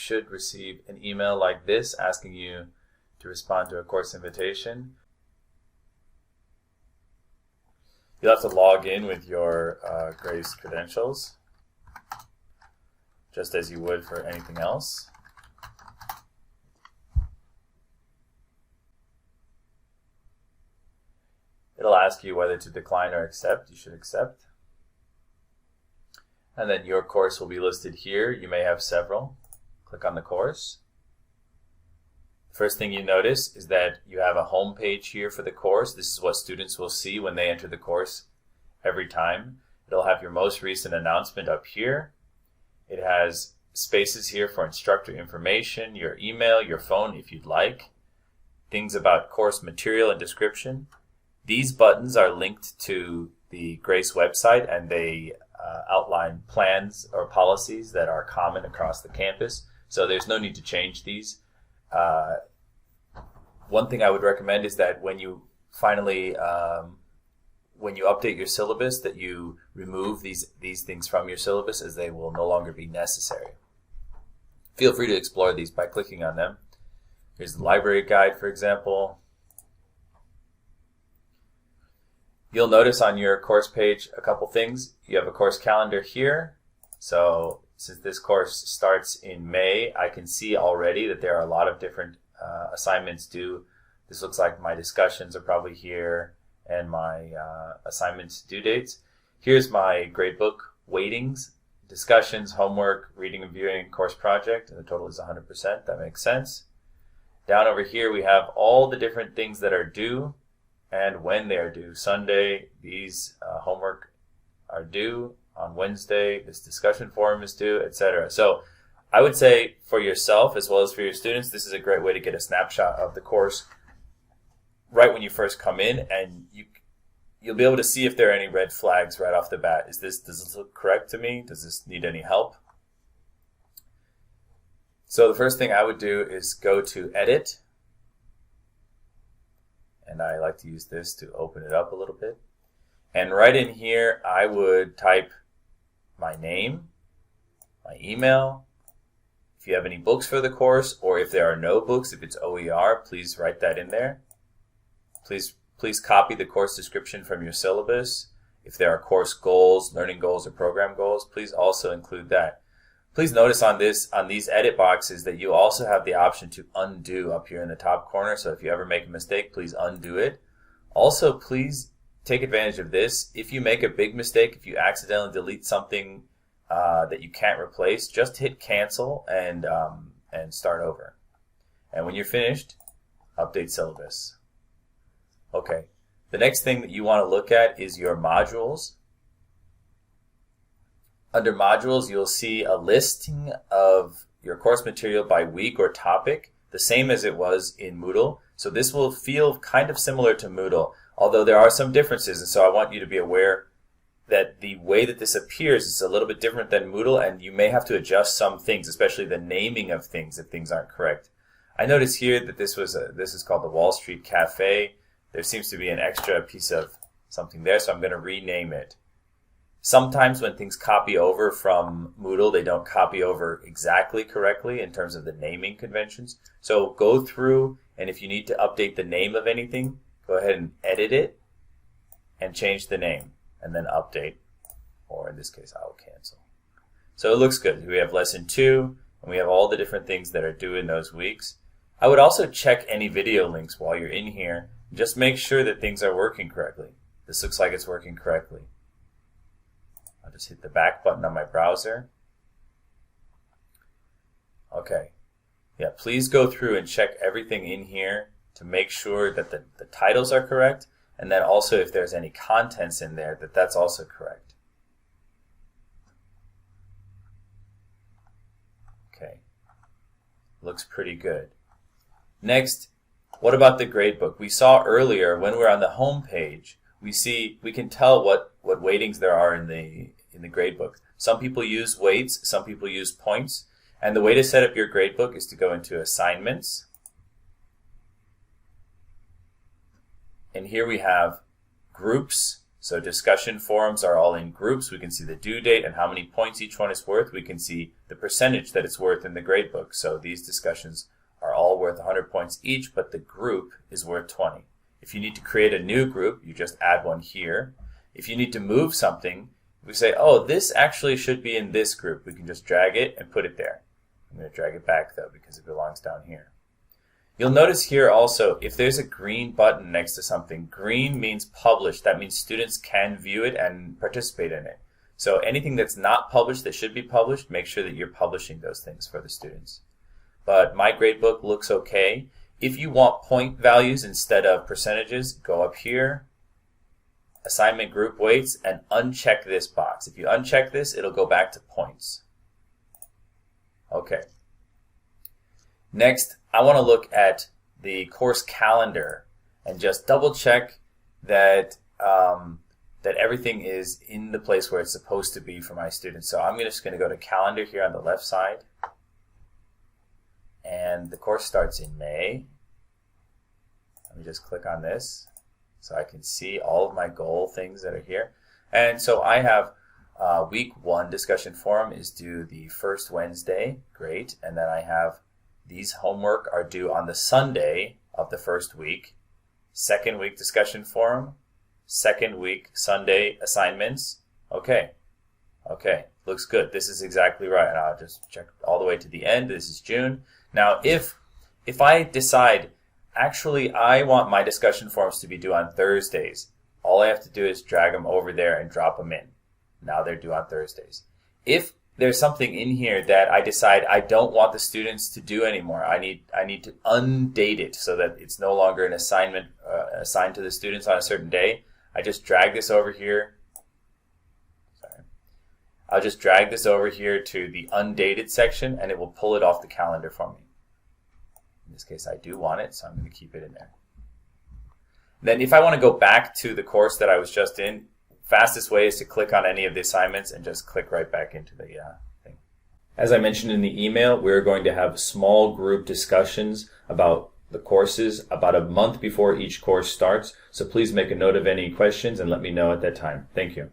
should receive an email like this asking you to respond to a course invitation. You'll have to log in with your Grace credentials, just as you would for anything else. It'll ask you whether to decline or accept. You should accept. And then your course will be listed here. You may have several. Click on the course. First thing you notice is that you have a home page here for the course. This is what students will see when they enter the course every time. It'll have your most recent announcement up here. It has spaces here for instructor information, your email, your phone if you'd like, things about course material and description. These buttons are linked to the Grace website, and they outline plans or policies that are common across the campus. So there's no need to change these. One thing I would recommend is that when you finally, when you update your syllabus, that you remove these things from your syllabus, as they will no longer be necessary. Feel free to explore these by clicking on them. Here's the library guide, for example. You'll notice on your course page a couple things. You have a course calendar here. So since this course starts in May, I can see already that there are a lot of different assignments due. This looks like my discussions are probably here and my assignments due dates. Here's my gradebook weightings, discussions, homework, reading and viewing, course project, and the total is 100%. That makes sense. Down over here we have all the different things that are due and when they are due. Sunday, these homework are due. On Wednesday, this discussion forum is due, etc. So I would say for yourself as well as for your students, this is a great way to get a snapshot of the course right when you first come in, and you'll be able to see if there are any red flags right off the bat. Does this look correct to me? Does this need any help? So the first thing I would do is go to Edit, and I like to use this to open it up a little bit. And right in here, I would type my name, my email. If you have any books for the course, or if there are no books, if it's OER, please write that in there. Please copy the course description from your syllabus. If there are course goals, learning goals, or program goals, please also include that. Please notice on these edit boxes that you also have the option to undo up here in the top corner. So if you ever make a mistake, please undo it. Also, please take advantage of this. If you make a big mistake, if you accidentally delete something that you can't replace, just hit cancel and start over. And when you're finished, update syllabus. Okay, the next thing that you want to look at is your modules. Under modules, you'll see a listing of your course material by week or topic, the same as it was in Moodle. So this will feel kind of similar to Moodle, although there are some differences, and so I want you to be aware that the way that this appears is a little bit different than Moodle, and you may have to adjust some things, especially the naming of things if things aren't correct. I notice here that this is called the Wall Street Cafe. There seems to be an extra piece of something there, so I'm going to rename it. Sometimes when things copy over from Moodle, they don't copy over exactly correctly in terms of the naming conventions. So go through, and if you need to update the name of anything, go ahead and edit it and change the name, and then update, or in this case, I will cancel. So it looks good. We have lesson 2, and we have all the different things that are due in those weeks. I would also check any video links while you're in here. Just make sure that things are working correctly. This looks like it's working correctly. I'll just hit the back button on my browser. Okay. Yeah, please go through and check everything in here to make sure that the titles are correct, and then also if there's any contents in there, that's also correct. Okay. Looks pretty good. Next, what about the gradebook? We saw earlier when we're on the home page, we can tell what weightings there are in the gradebook. Some people use weights, some people use points, and the way to set up your gradebook is to go into Assignments, and here we have Groups, So discussion forums are all in groups. We can see the due date and how many points each one is worth. We can see the percentage that it's worth in the gradebook. So these discussions are all worth 100 points each, but the group is worth 20. If you need to create a new group, you just add one here. If you need to move something, we say, oh, this actually should be in this group. We can just drag it and put it there. I'm going to drag it back, though, because it belongs down here. You'll notice here also, if there's a green button next to something, green means published. That means students can view it and participate in it. So anything that's not published that should be published, make sure that you're publishing those things for the students. But my gradebook looks okay. If you want point values instead of percentages, go up here, assignment group weights, and uncheck this box. If you uncheck this, it'll go back to points. Okay. Next, I want to look at the course calendar and just double check that that everything is in the place where it's supposed to be for my students. So I'm just going to go to calendar here on the left side. And the course starts in May. Let me just click on this so I can see all of my goal things that are here. And so I have week 1 discussion forum is due the first Wednesday. Great. And then I have these homework are due on the Sunday of the first week. Second week discussion forum. Second week Sunday assignments. Okay. Okay. Looks good. This is exactly right. And I'll just check all the way to the end. This is June. Now, if I decide, actually, I want my discussion forums to be due on Thursdays, all I have to do is drag them over there and drop them in. Now they're due on Thursdays. If there's something in here that I decide I don't want the students to do anymore, I need to undate it so that it's no longer an assignment assigned to the students on a certain day. I just drag this over here. I'll just drag this over here to the undated section and it will pull it off the calendar for me. In this case, I do want it, so I'm going to keep it in there. Then if I want to go back to the course that I was just in, fastest way is to click on any of the assignments and just click right back into the thing. As I mentioned in the email, we're going to have small group discussions about the courses about a month before each course starts. So please make a note of any questions and let me know at that time. Thank you.